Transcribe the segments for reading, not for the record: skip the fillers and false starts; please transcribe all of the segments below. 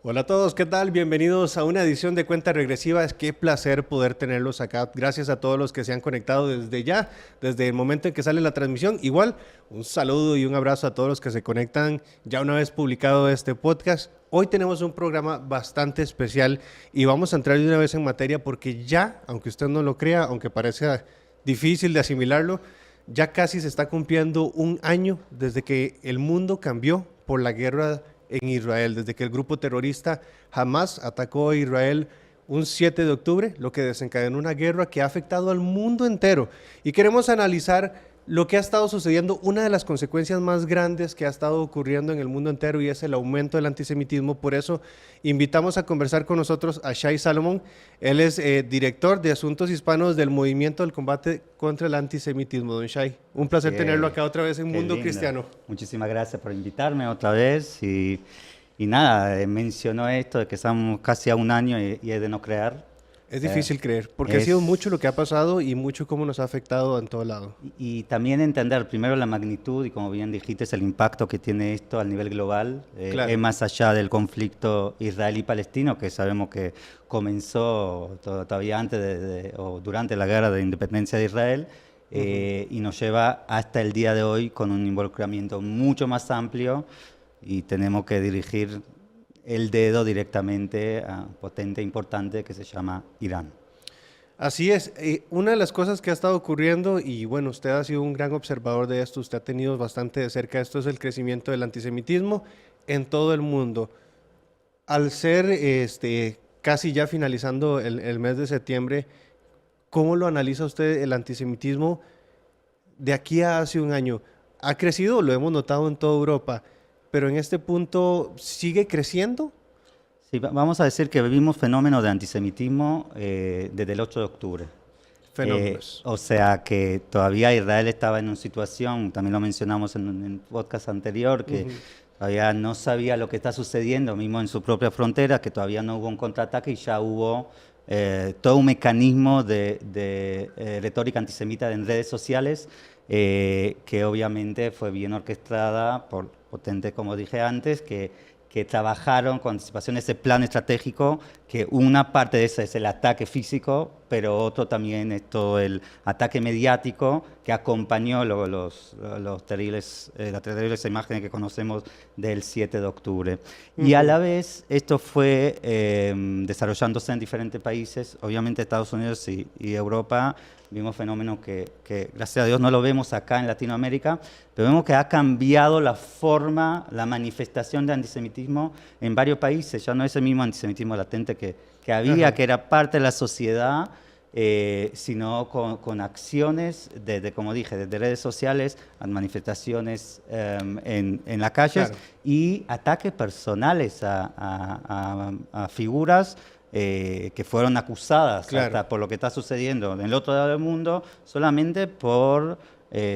Hola a todos, ¿qué tal? Bienvenidos a una edición de Cuenta Regresiva. Es qué placer poder tenerlos acá. Gracias a todos los que se han conectado desde ya, desde el momento en que sale la transmisión. Igual, un saludo y un abrazo a todos los que se conectan ya una vez publicado este podcast. Hoy tenemos un programa bastante especial y vamos a entrar de una vez en materia porque ya, aunque usted no lo crea, aunque parezca difícil de asimilarlo, ya casi se está cumpliendo un año desde que el mundo cambió por la guerra en Israel, desde que el grupo terrorista Hamas atacó a Israel un 7 de octubre, lo que desencadenó una guerra que ha afectado al mundo entero. Y queremos analizar lo que ha estado sucediendo, una de las consecuencias más grandes que ha estado ocurriendo en el mundo entero, y es el aumento del antisemitismo. Por eso invitamos a conversar con nosotros a Shai Salomón. Él es director de Asuntos Hispanos del Movimiento del Combate contra el Antisemitismo. Don Shai, un placer tenerlo acá otra vez en Mundo lindo. Cristiano. Muchísimas gracias por invitarme otra vez. Y nada, mencionó esto de que estamos casi a un año y es de no creer. Es difícil creer, porque ha sido mucho lo que ha pasado y mucho cómo nos ha afectado en todo lado. Y también entender primero la magnitud y, como bien dijiste, es el impacto que tiene esto a nivel global. Claro. Es más allá del conflicto israelí-palestino, que sabemos que comenzó todavía antes o durante la guerra de independencia de Israel, y nos lleva hasta el día de hoy con un involucramiento mucho más amplio, y tenemos que dirigir el dedo directamente a un potente importante que se llama Irán. Así es. Una de las cosas que ha estado ocurriendo, y bueno, usted ha sido un gran observador de esto, usted ha tenido bastante de cerca esto, es el crecimiento del antisemitismo en todo el mundo. Al ser casi ya finalizando el mes de septiembre, ¿cómo lo analiza usted el antisemitismo de aquí a hace un año? ¿Ha crecido? Lo hemos notado en toda Europa, pero en este punto, ¿sigue creciendo? Sí, vamos a decir que vivimos fenómenos de antisemitismo desde el 8 de octubre. Fenómenos. O sea que todavía Israel estaba en una situación, también lo mencionamos en el podcast anterior, que todavía no sabía lo que está sucediendo, mismo en su propia frontera, que todavía no hubo un contraataque y ya hubo todo un mecanismo de retórica antisemita en redes sociales, que obviamente fue bien orquestada por potentes, como dije antes, que trabajaron con anticipación ese plan estratégico, que una parte de eso es el ataque físico, pero otro también es todo el ataque mediático que acompañó las terribles imágenes que conocemos del 7 de octubre. Y a la vez esto fue desarrollándose en diferentes países, obviamente Estados Unidos y Europa. Vimos fenómenos que, gracias a Dios, no lo vemos acá en Latinoamérica, pero vemos que ha cambiado la forma, la manifestación de antisemitismo en varios países. Ya no es el mismo antisemitismo latente que había, que era parte de la sociedad, sino con acciones, como dije, desde redes sociales a manifestaciones en las calles, y ataques personales a figuras que fueron acusadas hasta por lo que está sucediendo en el otro lado del mundo, solamente por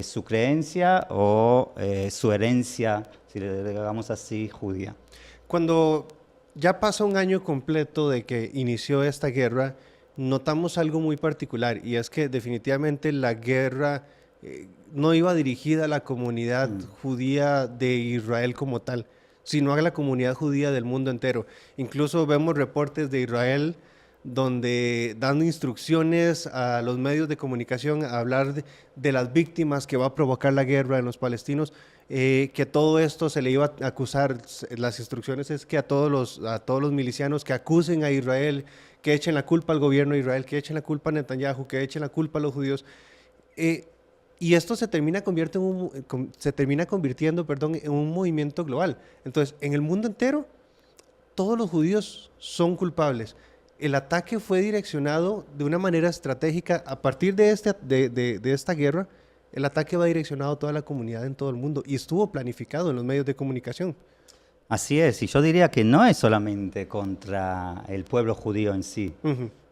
su creencia o su herencia, si le digamos así, judía. Cuando ya pasa un año completo de que inició esta guerra, notamos algo muy particular, y es que definitivamente la guerra no iba dirigida a la comunidad judía de Israel como tal, sino a la comunidad judía del mundo entero. Incluso vemos reportes de Israel donde dan instrucciones a los medios de comunicación a hablar de las víctimas que va a provocar la guerra en los palestinos, que todo esto se le iba a acusar. Las instrucciones es que a todos los milicianos que acusen a Israel, que echen la culpa al gobierno de Israel, que echen la culpa a Netanyahu, que echen la culpa a los judíos. Y esto se termina convirtiendo en un movimiento global. Entonces, en el mundo entero, todos los judíos son culpables. El ataque fue direccionado de una manera estratégica. A partir de esta guerra, el ataque va direccionado a toda la comunidad en todo el mundo y estuvo planificado en los medios de comunicación. Así es, y yo diría que no es solamente contra el pueblo judío en sí,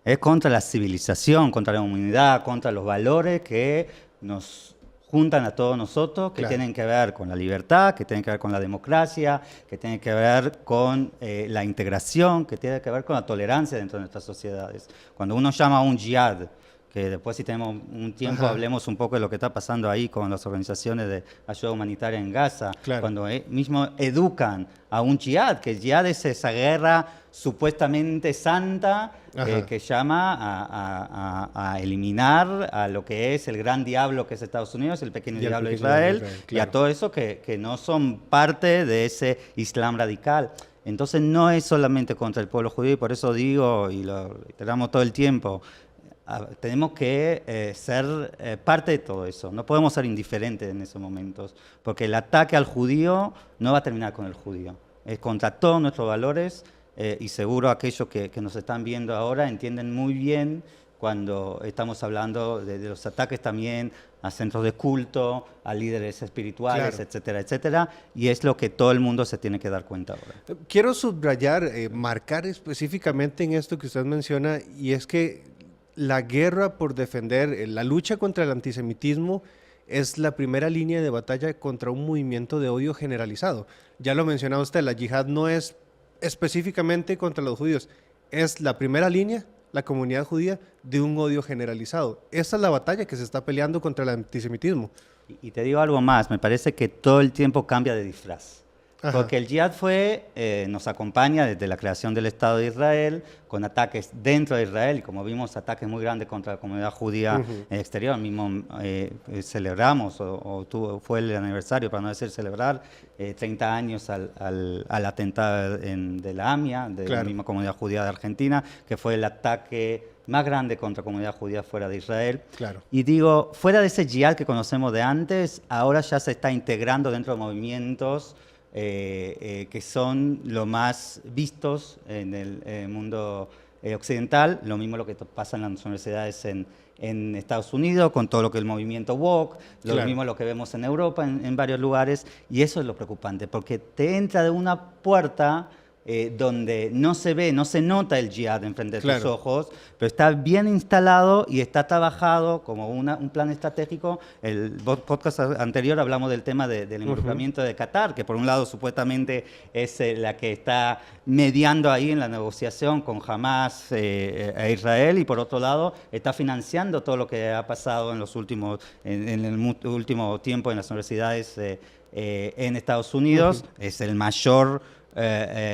es contra la civilización, contra la humanidad, contra los valores que nos juntan a todos nosotros, que tienen que ver con la libertad, que tienen que ver con la democracia, que tienen que ver con la integración, que tienen que ver con la tolerancia dentro de nuestras sociedades. Cuando uno llama a un jihad, que después si tenemos un tiempo hablemos un poco de lo que está pasando ahí con las organizaciones de ayuda humanitaria en Gaza, cuando mismo educan a un jihad, que el jihad es esa guerra supuestamente santa que llama a eliminar a lo que es el gran diablo que es Estados Unidos, el pequeño diablo de Israel, y a todo eso que no son parte de ese Islam radical. Entonces no es solamente contra el pueblo judío, y por eso digo, y lo reiteramos todo el tiempo, tenemos que ser parte de todo eso. No podemos ser indiferentes en esos momentos, porque el ataque al judío no va a terminar con el judío. Es contra todos nuestros valores, y seguro aquellos que nos están viendo ahora entienden muy bien cuando estamos hablando de los ataques también a centros de culto, a líderes espirituales, etcétera, etcétera, y es lo que todo el mundo se tiene que dar cuenta ahora. Quiero subrayar, marcar específicamente en esto que usted menciona, y es que la guerra por defender, la lucha contra el antisemitismo es la primera línea de batalla contra un movimiento de odio generalizado. Ya lo mencionaba usted, la yihad no es específicamente contra los judíos, es la primera línea, la comunidad judía, de un odio generalizado. Esa es la batalla que se está peleando contra el antisemitismo. Y te digo algo más, me parece que todo el tiempo cambia de disfraz. Porque el jihad nos acompaña desde la creación del Estado de Israel, con ataques dentro de Israel, y como vimos, ataques muy grandes contra la comunidad judía en el exterior. Mismo celebramos, fue el aniversario, para no decir celebrar, 30 años al atentado de la AMIA, de la misma comunidad judía de Argentina, que fue el ataque más grande contra la comunidad judía fuera de Israel. Y digo, fuera de ese jihad que conocemos de antes, ahora ya se está integrando dentro de movimientos que son lo más vistos en el mundo occidental, lo mismo lo que pasa en las universidades en Estados Unidos, con todo lo que es el movimiento woke, lo mismo lo que vemos en Europa, en varios lugares, y eso es lo preocupante, porque te entra de una puerta donde no se ve, no se nota el jihad enfrente de tus ojos, pero está bien instalado y está trabajado como un plan estratégico. El podcast anterior hablamos del tema del involucramiento de Qatar, que por un lado supuestamente es la que está mediando ahí en la negociación con Hamas e Israel, y por otro lado está financiando todo lo que ha pasado en el último tiempo en las universidades en Estados Unidos. Es el mayor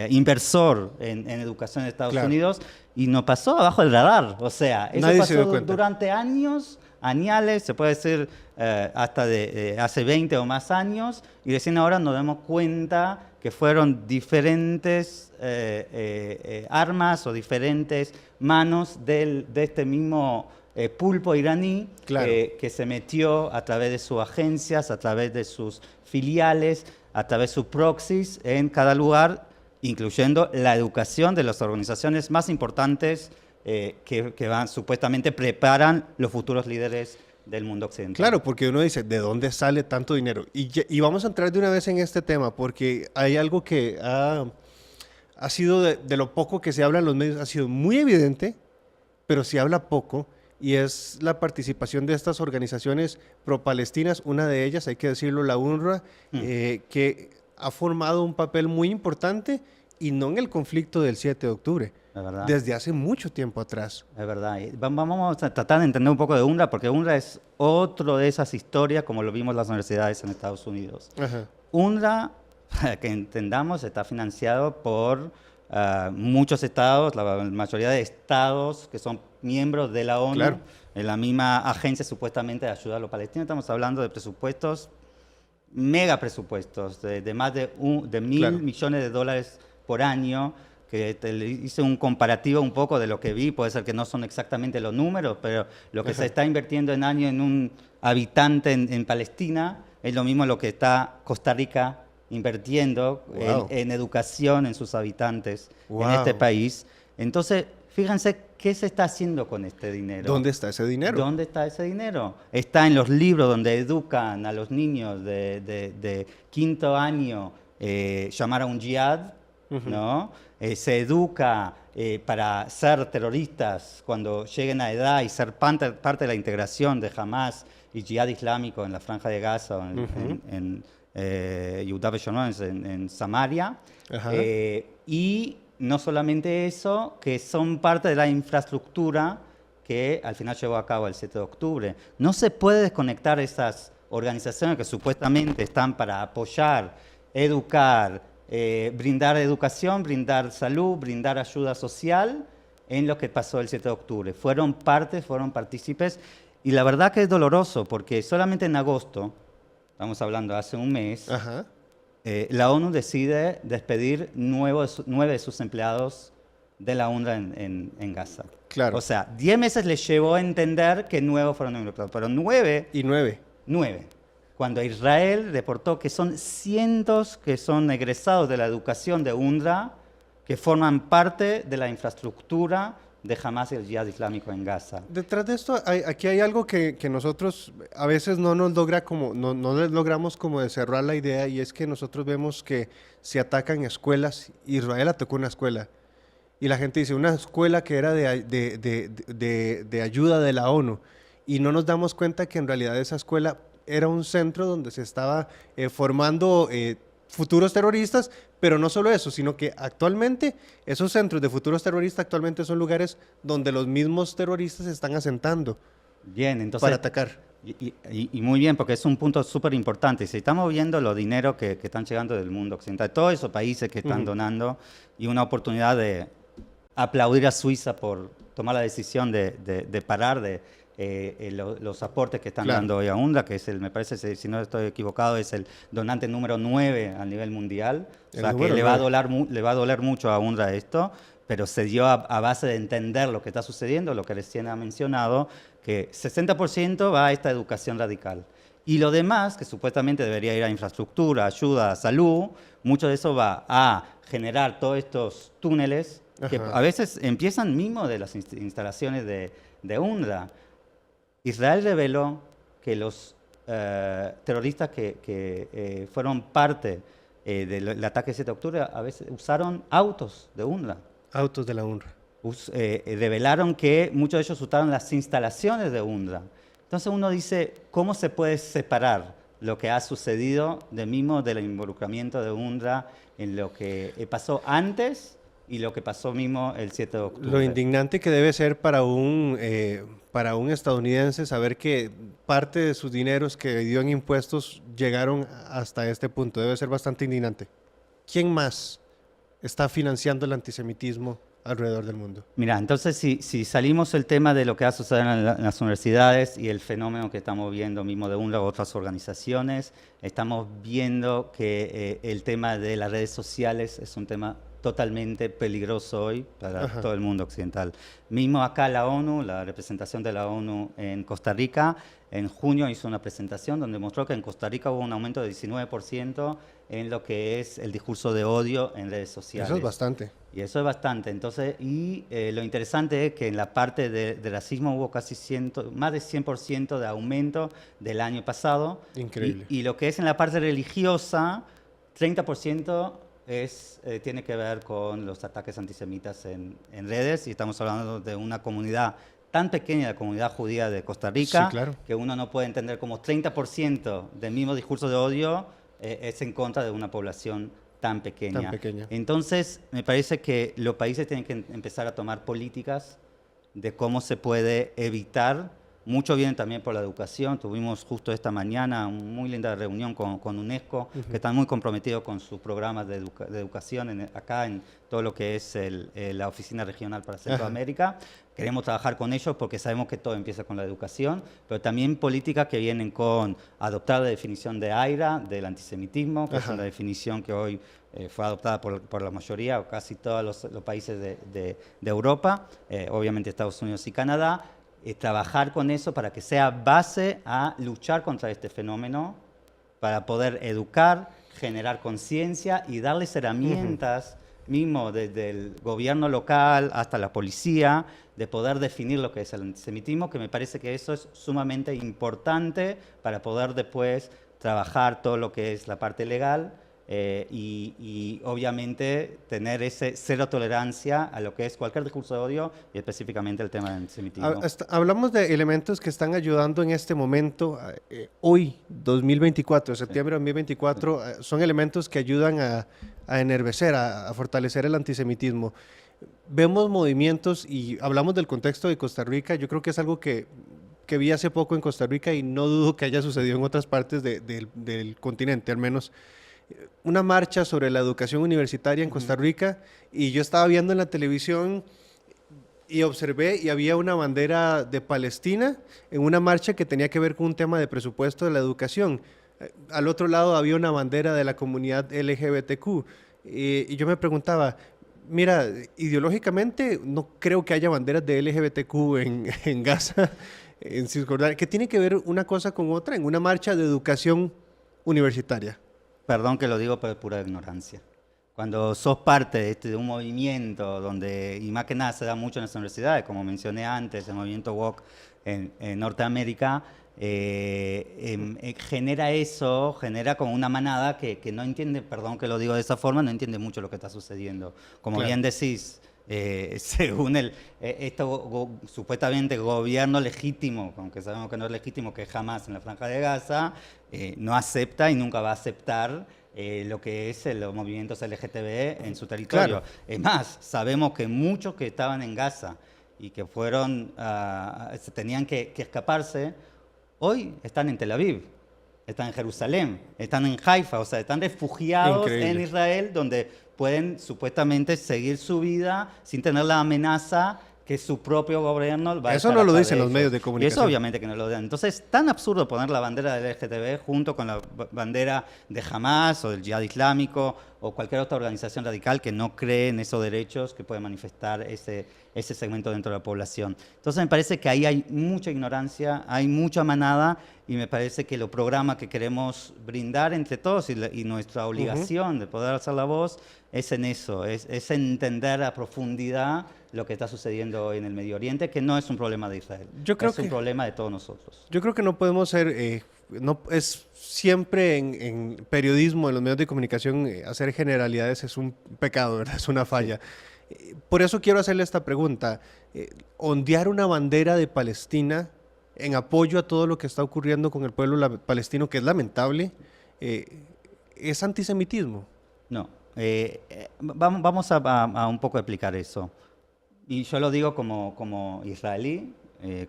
inversor en educación de Estados Unidos, y no pasó abajo del radar. O sea, eso pasó durante años, añales, se puede decir hasta de hace 20 o más años, y recién ahora nos damos cuenta que fueron diferentes armas o diferentes manos de este mismo pulpo iraní que se metió a través de sus agencias, a través de sus filiales, a través de sus proxies en cada lugar, incluyendo la educación de las organizaciones más importantes que supuestamente preparan los futuros líderes del mundo occidental. Claro, porque uno dice, ¿de dónde sale tanto dinero? Y vamos a entrar de una vez en este tema, porque hay algo que ha sido de lo poco que se habla en los medios, ha sido muy evidente, pero se habla poco, y es la participación de estas organizaciones pro-palestinas, una de ellas, hay que decirlo, la UNRWA, que ha formado un papel muy importante, y no en el conflicto del 7 de octubre, desde hace mucho tiempo atrás. Es verdad. Vamos a tratar de entender un poco de UNRWA, porque UNRWA es otro de esas historias, como lo vimos en las universidades en Estados Unidos. UNRWA, para que entendamos, está financiado por muchos estados, la mayoría de estados que son miembros de la ONU, en la misma agencia supuestamente de ayuda a los palestinos. Estamos hablando de presupuestos, mega presupuestos, de más de 1.000 millones de dólares por año, que hice un comparativo un poco de lo que vi, puede ser que no son exactamente los números, pero lo que se está invirtiendo en año en un habitante en Palestina es lo mismo lo que está Costa Rica invirtiendo en educación en sus habitantes en este país. Entonces, fíjense qué se está haciendo con este dinero. ¿Dónde está ese dinero? ¿Dónde está ese dinero? Está en los libros donde educan a los niños de quinto año llamar a un jihad, ¿no? Se educa para ser terroristas cuando lleguen a edad y ser parte de la integración de Hamas y jihad islámico en la Franja de Gaza, en Yehuda Veshomron, en Samaria. Y no solamente eso, que son parte de la infraestructura que al final llevó a cabo el 7 de octubre. No se puede desconectar esas organizaciones que supuestamente están para apoyar, educar, brindar educación, brindar salud, brindar ayuda social en lo que pasó el 7 de octubre. Fueron partícipes, y la verdad que es doloroso, porque solamente en agosto, estamos hablando hace un mes, Ajá. La ONU decide despedir 9 de sus empleados de la UNRWA en Gaza. Claro. O sea, 10 meses les llevó a entender que 9 fueron involucrados, pero 9, Y 9. cuando Israel reportó que son cientos que son egresados de la educación de UNRWA, que forman parte de la infraestructura de Hamas y el Yihad Islámico en Gaza. Detrás de esto, aquí hay algo que nosotros a veces no les logramos como descerrar la idea, y es que nosotros vemos que se atacan escuelas. Israel atacó una escuela. Y la gente dice, una escuela que era de ayuda de la ONU. Y no nos damos cuenta que en realidad esa escuela era un centro donde se estaba formando futuros terroristas, pero no solo eso, sino que actualmente esos centros de futuros terroristas actualmente son lugares donde los mismos terroristas se están asentando Bien, entonces, para atacar. Y muy bien, porque es un punto súper importante. Si estamos viendo los dineros que están llegando del mundo occidental, todos esos países que están donando, y una oportunidad de aplaudir a Suiza por tomar la decisión de parar los aportes que están dando hoy a UNRWA, que es me parece, si no estoy equivocado, es el donante número 9 a nivel mundial. O sea, que le va a doler mucho a UNRWA esto, pero se dio a base de entender lo que está sucediendo, lo que recién ha mencionado, que 60% va a esta educación radical. Y lo demás, que supuestamente debería ir a infraestructura, ayuda, salud, mucho de eso va a generar todos estos túneles que a veces empiezan mismo de las instalaciones de UNRWA. Israel reveló que los terroristas que fueron parte del ataque del 7 de octubre a veces usaron autos de UNRWA. Autos de la UNRWA. Revelaron que muchos de ellos usaron las instalaciones de UNRWA. Entonces uno dice, ¿cómo se puede separar lo que ha sucedido del involucramiento de UNRWA en lo que pasó antes y lo que pasó mismo el 7 de octubre? Lo indignante que debe ser para un estadounidense saber que parte de sus dineros que dio en impuestos llegaron hasta este punto. Debe ser bastante indignante. ¿Quién más está financiando el antisemitismo alrededor del mundo? Mira, entonces si salimos el tema de lo que ha sucedido en las universidades y el fenómeno que estamos viendo mismo de UNRWA u otras organizaciones, estamos viendo que el tema de las redes sociales es un tema totalmente peligroso hoy para todo el mundo occidental. Mismo acá la ONU, la representación de la ONU en Costa Rica, en junio hizo una presentación donde mostró que en Costa Rica hubo un aumento de 19% en lo que es el discurso de odio en redes sociales. Eso es bastante. Y eso es bastante. Entonces, lo interesante es que en la parte de racismo hubo más de 100% de aumento del año pasado. Increíble. Y lo que es en la parte religiosa, 30% tiene que ver con los ataques antisemitas en redes, y estamos hablando de una comunidad tan pequeña, la comunidad judía de Costa Rica, sí, claro, que uno no puede entender como 30% del mismo discurso de odio es en contra de una población tan pequeña. Entonces, me parece que los países tienen que empezar a tomar políticas de cómo se puede evitar. Mucho viene también por la educación. Tuvimos justo esta mañana una muy linda reunión con UNESCO, que están muy comprometidos con sus programas de educación acá en todo lo que es la Oficina Regional para Centroamérica. Queremos trabajar con ellos porque sabemos que todo empieza con la educación, pero también políticas que vienen con adoptar la definición de AIRA, del antisemitismo, que es una definición que hoy fue adoptada por la mayoría o casi todos los países de Europa, obviamente Estados Unidos y Canadá. Trabajar con eso para que sea base a luchar contra este fenómeno, para poder educar, generar conciencia y darles herramientas, mismo desde el gobierno local hasta la policía, de poder definir lo que es el antisemitismo, que me parece que eso es sumamente importante para poder después trabajar todo lo que es la parte legal. Y obviamente tener ese cero tolerancia a lo que es cualquier discurso de odio y específicamente el tema del antisemitismo. Hablamos de elementos que están ayudando en este momento, hoy, 2024, septiembre de 2024, son elementos que ayudan a enervecer, a fortalecer el antisemitismo. vemos movimientos y hablamos del contexto de Costa Rica. Yo creo que es algo que vi hace poco en Costa Rica y no dudo que haya sucedido en otras partes del continente, al menos una marcha sobre la educación universitaria en Costa Rica, y yo estaba viendo en la televisión y observé y había una bandera de Palestina en una marcha que tenía que ver con un tema de presupuesto de la educación. Al otro lado había una bandera de la comunidad LGBTQ, y yo me preguntaba, mira, ideológicamente no creo que haya banderas de LGBTQ en Gaza, en Cisjordania. ¿Qué tiene que ver una cosa con otra en una marcha de educación universitaria? Perdón que lo digo, pero es pura ignorancia. Cuando sos parte de un movimiento donde, y más que nada se da mucho en las universidades, como mencioné antes, el movimiento woke en Norteamérica, genera eso, genera como una manada que no entiende, perdón que lo digo de esa forma, no entiende mucho lo que está sucediendo. Como Claro. bien decís, según supuestamente gobierno legítimo, aunque sabemos que no es legítimo, que es Hamas en la Franja de Gaza, no acepta y nunca va a aceptar lo que es los movimientos LGTB en su territorio. Claro. Es más, sabemos que muchos que estaban en Gaza y que tenían que escaparse, hoy están en Tel Aviv, están en Jerusalén, están en Haifa, o sea, están refugiados Increíble. en Israel, donde pueden supuestamente seguir su vida sin tener la amenaza que su propio gobierno va a Eso estar no lo atrás dicen de los ellos. medios de Y eso comunicación. obviamente que no lo dan. Entonces, es tan absurdo poner la bandera del LGTB junto con la bandera de Hamas o del Yihad Islámico o cualquier otra organización radical que no cree en esos derechos que puede manifestar ese segmento dentro de la población. Entonces, me parece que ahí hay mucha ignorancia, hay mucha manada, y me parece que los programas que queremos brindar entre todos y nuestra obligación de poder hacer la voz es en eso, es entender a profundidad lo que está sucediendo hoy en el Medio Oriente, que no es un problema de Israel, es un problema de todos nosotros. Yo creo que no podemos ser, no es siempre en periodismo, en los medios de comunicación, hacer generalidades es un pecado, ¿verdad? Es una falla. Por eso quiero hacerle esta pregunta. Ondear una bandera de Palestina en apoyo a todo lo que está ocurriendo con el pueblo palestino, que es lamentable, ¿es antisemitismo? No, vamos a un poco explicar eso. Y yo lo digo como israelí,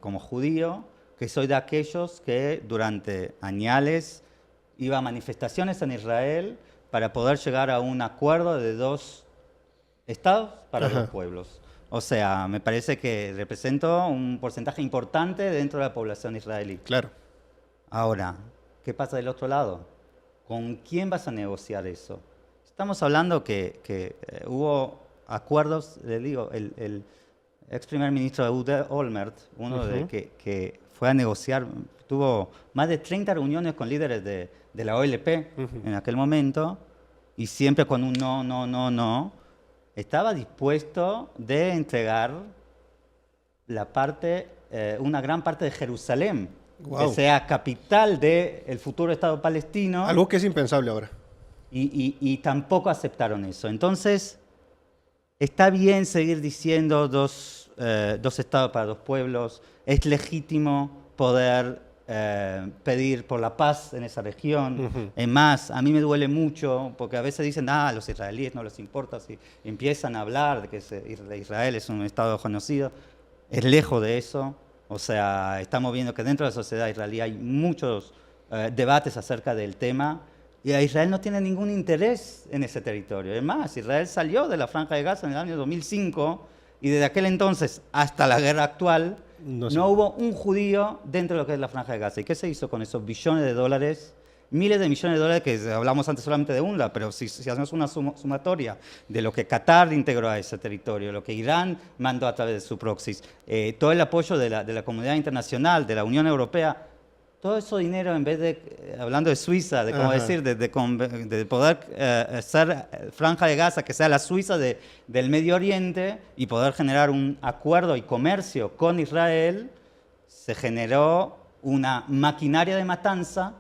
como judío, que soy de aquellos que durante años iba a manifestaciones en Israel para poder llegar a un acuerdo de 2 estados para 2 pueblos. O sea, me parece que represento un porcentaje importante dentro de la población israelí. Claro. Ahora, ¿qué pasa del otro lado? ¿Con quién vas a negociar eso? Estamos hablando que hubo acuerdos, le digo, el ex primer ministro Ehud Olmert, que fue a negociar, tuvo más de 30 reuniones con líderes de la OLP en aquel momento, y siempre con un no, estaba dispuesto de entregar una gran parte de Jerusalén, que sea capital del futuro Estado palestino. Algo que es impensable ahora. Y tampoco aceptaron eso. Entonces, está bien seguir diciendo dos estados para 2 pueblos, es legítimo poder pedir por la paz en esa región. Es más, a mí me duele mucho, porque a veces dicen, a los israelíes no les importa, si empiezan a hablar de que Israel es un estado genocidio. Es lejos de eso. O sea, estamos viendo que dentro de la sociedad israelí hay muchos debates acerca del tema, y Israel no tiene ningún interés en ese territorio. Es más, Israel salió de la Franja de Gaza en el año 2005, y desde aquel entonces hasta la guerra actual no hubo un judío dentro de lo que es la Franja de Gaza. ¿Y qué se hizo con esos billones de dólares? Miles de millones de dólares, que hablamos antes solamente de UNRWA, pero si hacemos una sumatoria de lo que Qatar integró a ese territorio, lo que Irán mandó a través de su proxies, todo el apoyo de la comunidad internacional, de la Unión Europea, todo ese dinero, en vez de, hablando de Suiza, de cómo decir, de poder ser Franja de Gaza, que sea la Suiza del Medio Oriente, y poder generar un acuerdo y comercio con Israel, se generó una maquinaria de matanza.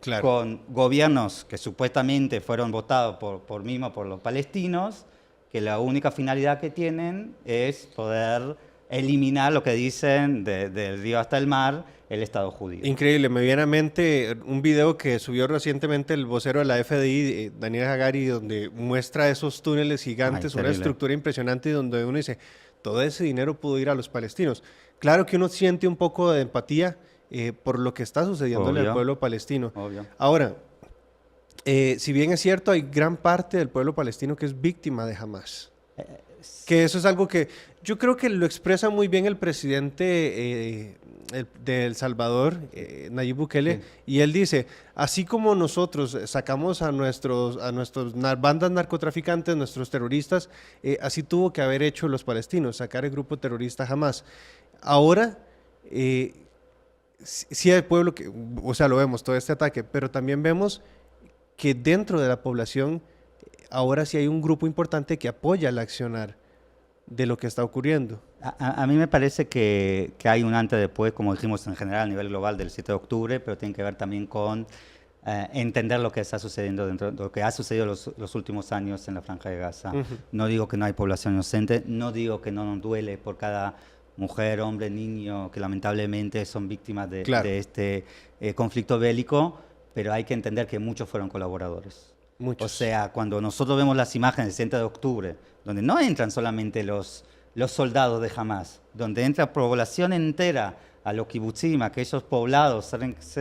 Claro. Con gobiernos que supuestamente fueron votados por los palestinos, que la única finalidad que tienen es poder eliminar lo que dicen del río hasta el mar, el Estado judío. Increíble, me viene a mente un video que subió recientemente el vocero de la FDI, Daniel Hagari, donde muestra esos túneles gigantes, una estructura impresionante, y donde uno dice, todo ese dinero pudo ir a los palestinos. Claro que uno siente un poco de empatía por lo que está sucediendo en el pueblo palestino. Obvio. Ahora, si bien es cierto, hay gran parte del pueblo palestino que es víctima de Hamas. Que eso es algo que yo creo que lo expresa muy bien el presidente de El Salvador, Nayib Bukele, sí. Y él dice, así como nosotros sacamos a nuestros bandas narcotraficantes, nuestros terroristas, así tuvo que haber hecho los palestinos, sacar el grupo terrorista Hamas. Ahora, sí hay pueblo que, o sea, lo vemos, todo este ataque, pero también vemos que dentro de la población ahora sí hay un grupo importante que apoya el accionar de lo que está ocurriendo. A mí me parece que hay un antes y después, como dijimos en general a nivel global del 7 de octubre, pero tiene que ver también con entender lo que está sucediendo dentro, lo que ha sucedido los últimos años en la Franja de Gaza. No digo que no hay población inocente, no digo que no nos duele por cada mujer, hombre, niño que lamentablemente son víctimas de este conflicto bélico, pero hay que entender que muchos fueron colaboradores. Muchos. O sea, cuando nosotros vemos las imágenes del 7 de octubre, donde no entran solamente los soldados de Hamas, donde entra población entera a los kibutzim, aquellos poblados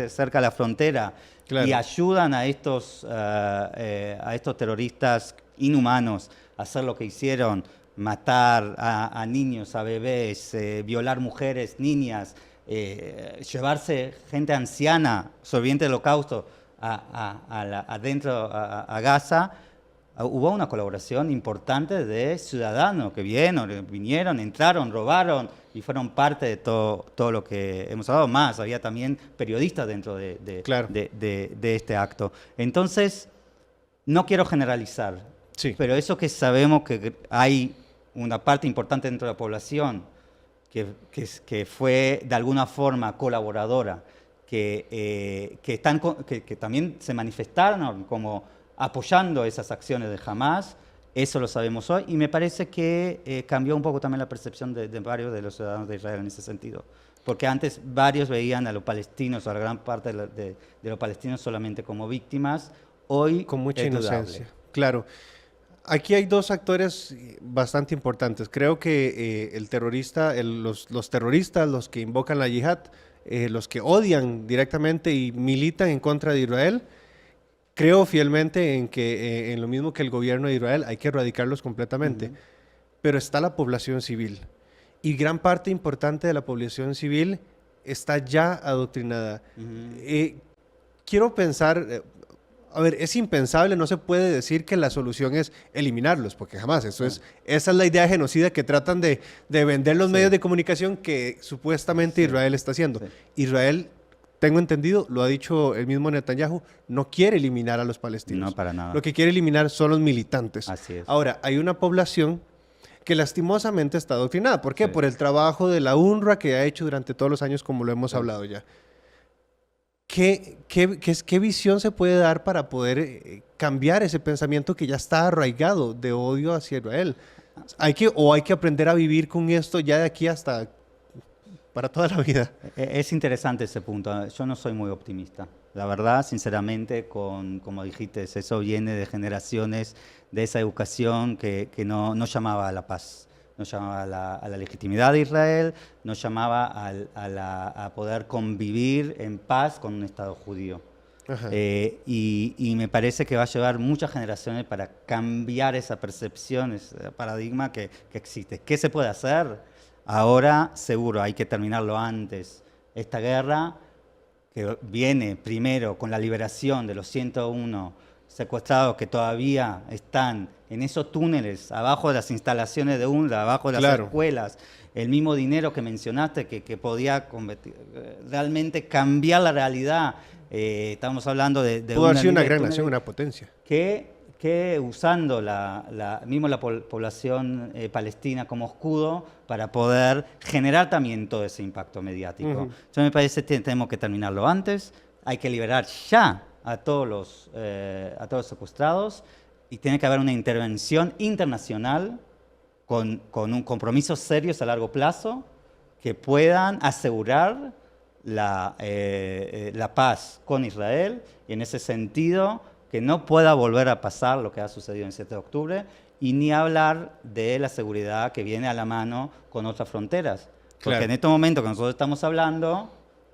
cerca de la frontera, y ayudan a estos terroristas inhumanos a hacer lo que hicieron, matar a niños, a bebés, violar mujeres, niñas, llevarse gente anciana, sobreviviente del Holocausto, adentro a Gaza. Hubo una colaboración importante de ciudadanos que vinieron, entraron, robaron y fueron parte de todo lo que hemos hablado. Más, había también periodistas dentro de este acto. Entonces, no quiero generalizar, pero eso que sabemos que hay una parte importante dentro de la población que fue de alguna forma colaboradora, que también se manifestaron como apoyando esas acciones de Hamas, eso lo sabemos hoy, y me parece que cambió un poco también la percepción de varios de los ciudadanos de Israel en ese sentido. Porque antes varios veían a los palestinos, o a la gran parte de los palestinos solamente como víctimas, hoy con mucha inocencia. Claro. Aquí hay dos actores bastante importantes. Creo que el terrorista, los terroristas, los que invocan la yihad, los que odian directamente y militan en contra de Israel, creo fielmente en que en lo mismo que el gobierno de Israel hay que erradicarlos completamente. Pero está la población civil. Y gran parte importante de la población civil está ya adoctrinada. Quiero pensar... A ver, es impensable, no se puede decir que la solución es eliminarlos, porque jamás, esa es la idea genocida que tratan de vender los medios de comunicación que supuestamente Israel está haciendo. Israel, tengo entendido, lo ha dicho el mismo Netanyahu, no quiere eliminar a los palestinos. No, para nada. Lo que quiere eliminar son los militantes. Así es. Ahora, hay una población que lastimosamente está adoctrinada. ¿Por qué? Por el trabajo de la UNRWA que ha hecho durante todos los años, como lo hemos hablado ya. ¿Qué visión se puede dar para poder cambiar ese pensamiento que ya está arraigado de odio hacia Israel? ¿Hay que aprender a vivir con esto ya de aquí hasta para toda la vida? Es interesante ese punto. Yo no soy muy optimista. La verdad, sinceramente, como dijiste, eso viene de generaciones de esa educación que no llamaba a la paz. No llamaba a la legitimidad de Israel, no llamaba a poder convivir en paz con un Estado judío. Y me parece que va a llevar muchas generaciones para cambiar esa percepción, ese paradigma que existe. ¿Qué se puede hacer? Ahora, seguro, hay que terminarlo antes. Esta guerra, que viene primero con la liberación de los 101 secuestrados que todavía están en esos túneles, abajo de las instalaciones de UNRWA, abajo de las escuelas, el mismo dinero que mencionaste que podía realmente cambiar la realidad. Estamos hablando de pudo haber sido una gran nación, una potencia. Que usando la población palestina como escudo para poder generar también todo ese impacto mediático. Entonces me parece que tenemos que terminarlo antes, hay que liberar ya a todos los secuestrados y tiene que haber una intervención internacional con un compromisos serios a largo plazo que puedan asegurar la paz con Israel, y en ese sentido que no pueda volver a pasar lo que ha sucedido el 7 de octubre, y ni hablar de la seguridad que viene a la mano con otras fronteras. Porque Claro. en este momento que nosotros estamos hablando,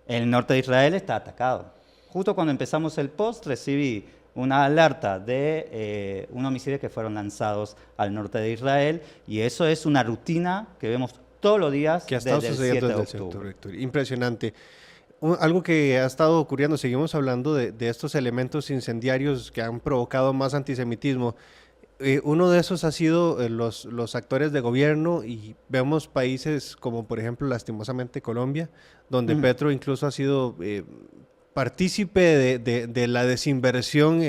el norte de Israel está atacado. Justo cuando empezamos el post recibí una alerta de un homicidio que fueron lanzados al norte de Israel, y eso es una rutina que vemos todos los días Que ha estado desde el sucediendo 7 de desde el 7 octubre. de octubre. Impresionante. Algo que ha estado ocurriendo, seguimos hablando de estos elementos incendiarios que han provocado más antisemitismo. Uno de esos ha sido los actores de gobierno, y vemos países como por ejemplo lastimosamente Colombia, donde Petro incluso ha sido partícipe de la desinversión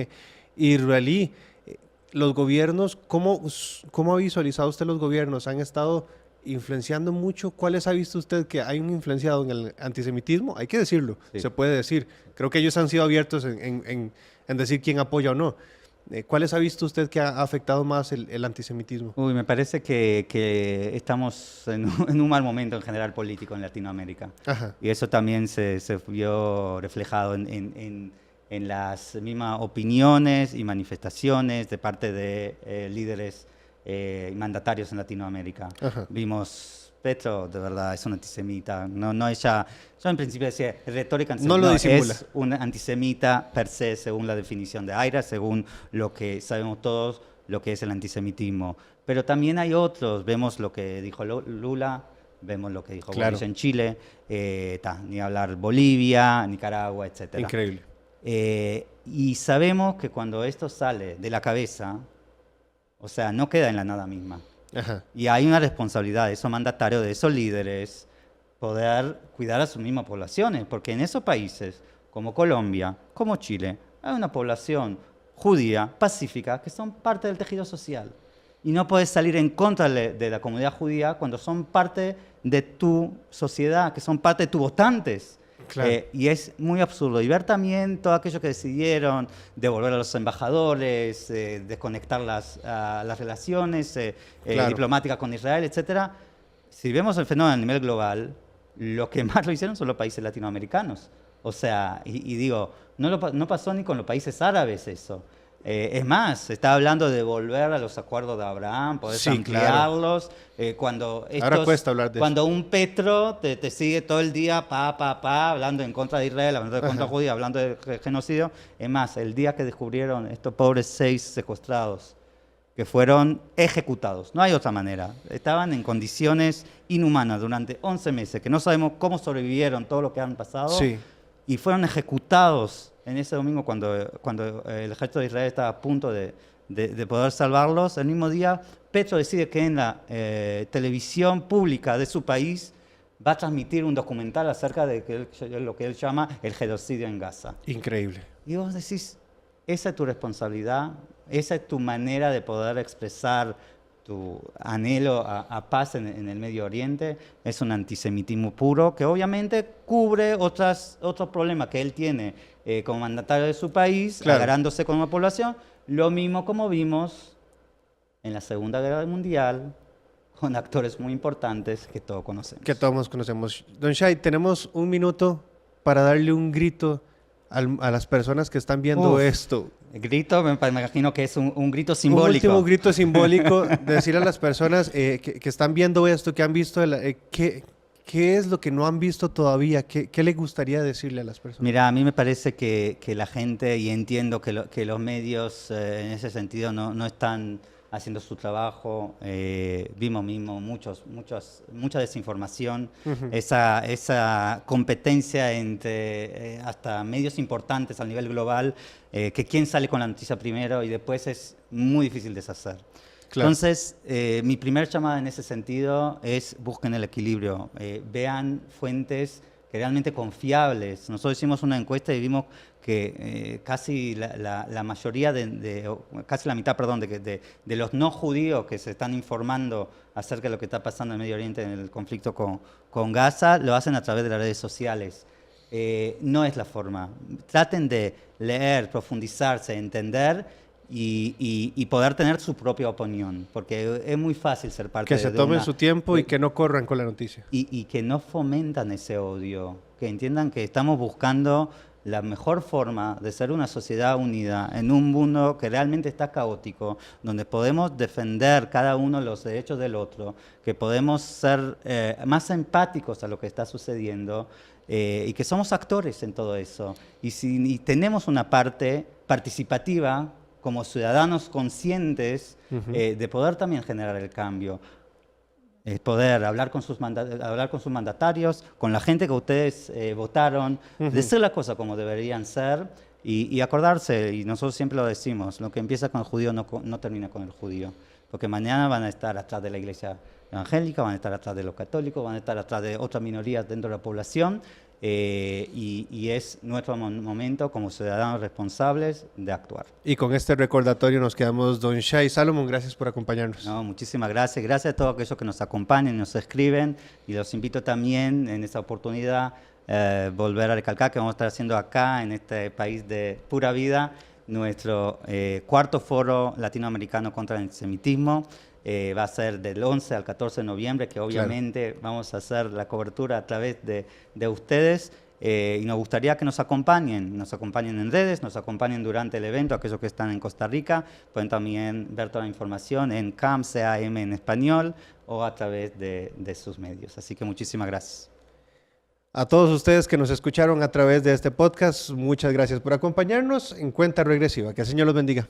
israelí. Los gobiernos, ¿cómo ha visualizado usted los gobiernos? ¿Han estado influenciando mucho? ¿Cuáles ha visto usted que hay un influenciado en el antisemitismo? Hay que decirlo, Sí. se puede decir. Creo que ellos han sido abiertos en decir quién apoya o no. ¿Cuáles ha visto usted que ha afectado más el antisemitismo? Uy, me parece que estamos en un mal momento en general político en Latinoamérica. Ajá. Y eso también se vio reflejado en las mismas opiniones y manifestaciones de parte de líderes y mandatarios en Latinoamérica. Ajá. Vimos, Petro, de verdad, es un antisemita. No ella, yo en principio decía, retórica No lo disimula. es un antisemita per se, según la definición de Aira, según lo que sabemos todos, lo que es el antisemitismo. Pero también hay otros, vemos lo que dijo Lula, vemos lo que dijo Claro. Boris en Chile, ni hablar Bolivia, Nicaragua, etc. Increíble. Y sabemos que cuando esto sale de la cabeza, o sea, no queda en la nada misma. Ajá. Y hay una responsabilidad de esos mandatarios, de esos líderes, poder cuidar a sus mismas poblaciones, porque en esos países, como Colombia, como Chile, hay una población judía, pacífica, que son parte del tejido social. Y no puedes salir en contra de la comunidad judía cuando son parte de tu sociedad, que son parte de tus votantes. Claro. Y es muy absurdo. Y ver también todo aquello que decidieron devolver a los embajadores, desconectar las relaciones Claro. diplomáticas con Israel, etcétera. Si vemos el fenómeno a nivel global, lo que más lo hicieron son los países latinoamericanos. O sea, y digo, no pasó ni con los países árabes eso. Es más, se está hablando de volver a los acuerdos de Abraham, poder Sí, ampliarlos. Cuando Ahora cuesta hablar de cuando un Petro te sigue todo el día, hablando en contra de Israel, hablando de contra judía, hablando de genocidio. Es más, el día que descubrieron estos pobres 6 secuestrados, que fueron ejecutados, no hay otra manera, estaban en condiciones inhumanas durante 11 meses, que no sabemos cómo sobrevivieron todo lo que han pasado, Sí. y fueron ejecutados en ese domingo cuando el ejército de Israel estaba a punto de poder salvarlos. El mismo día, Petro decide que en la televisión pública de su país va a transmitir un documental acerca de lo que él llama el genocidio en Gaza. Increíble. Y vos decís, esa es tu responsabilidad, esa es tu manera de poder expresar tu anhelo a paz en el Medio Oriente. Es un antisemitismo puro que obviamente cubre otros problemas que él tiene como mandatario de su país, Claro. agarrándose con una población. Lo mismo como vimos en la Segunda Guerra Mundial, con actores muy importantes que todos conocemos. Que todos conocemos. Don Shai, tenemos un minuto para darle un grito a las personas que están viendo Uf. esto. El grito, me imagino que es un grito Un simbólico. último grito simbólico, decirle a las personas que están viendo esto, que han visto, ¿qué es lo que no han visto todavía? ¿Qué le gustaría decirle a las personas? Mira, a mí me parece que la gente, y entiendo que los medios en ese sentido no están haciendo su trabajo, vimos mismo mucha desinformación, esa competencia entre hasta medios importantes a nivel global, que quién sale con la noticia primero y después es muy difícil deshacer. Claro. Entonces, mi primer llamada en ese sentido es busquen el equilibrio, vean fuentes que realmente confiables. Nosotros hicimos una encuesta y vimos que casi la mayoría, casi la mitad, perdón, de los no judíos que se están informando acerca de lo que está pasando en Medio Oriente en el conflicto con Gaza, lo hacen a través de las redes sociales. No es la forma. Traten de leer, profundizarse, entender, y poder tener su propia opinión, porque es muy fácil ser parte Que se tomen su tiempo y que no corran con la noticia. Y que no fomentan ese odio, que entiendan que estamos buscando la mejor forma de ser una sociedad unida en un mundo que realmente está caótico, donde podemos defender cada uno los derechos del otro, que podemos ser más empáticos a lo que está sucediendo y que somos actores en todo eso. Y tenemos una parte participativa como ciudadanos conscientes de poder también generar el cambio. Poder hablar con sus mandatarios, con la gente que ustedes votaron, decir las cosas como deberían ser y acordarse, y nosotros siempre lo decimos, lo que empieza con el judío no termina con el judío, porque mañana van a estar atrás de la iglesia evangélica, van a estar atrás de los católicos, van a estar atrás de otras minorías dentro de la población, y es nuestro momento como ciudadanos responsables de actuar. Y con este recordatorio nos quedamos. Don Shai Salomón, gracias por acompañarnos. No, muchísimas gracias. Gracias a todos aquellos que nos acompañan, nos escriben, y los invito también en esta oportunidad volver a recalcar que vamos a estar haciendo acá, en este país de pura vida, nuestro cuarto foro latinoamericano contra el antisemitismo. Va a ser del 11 al 14 de noviembre, que obviamente vamos a hacer la cobertura a través de ustedes. Y nos gustaría que nos acompañen en redes, nos acompañen durante el evento. Aquellos que están en Costa Rica pueden también ver toda la información en CAM en español o a través de sus medios. Así que muchísimas gracias. A todos ustedes que nos escucharon a través de este podcast, muchas gracias por acompañarnos en Cuenta Regresiva. Que el Señor los bendiga.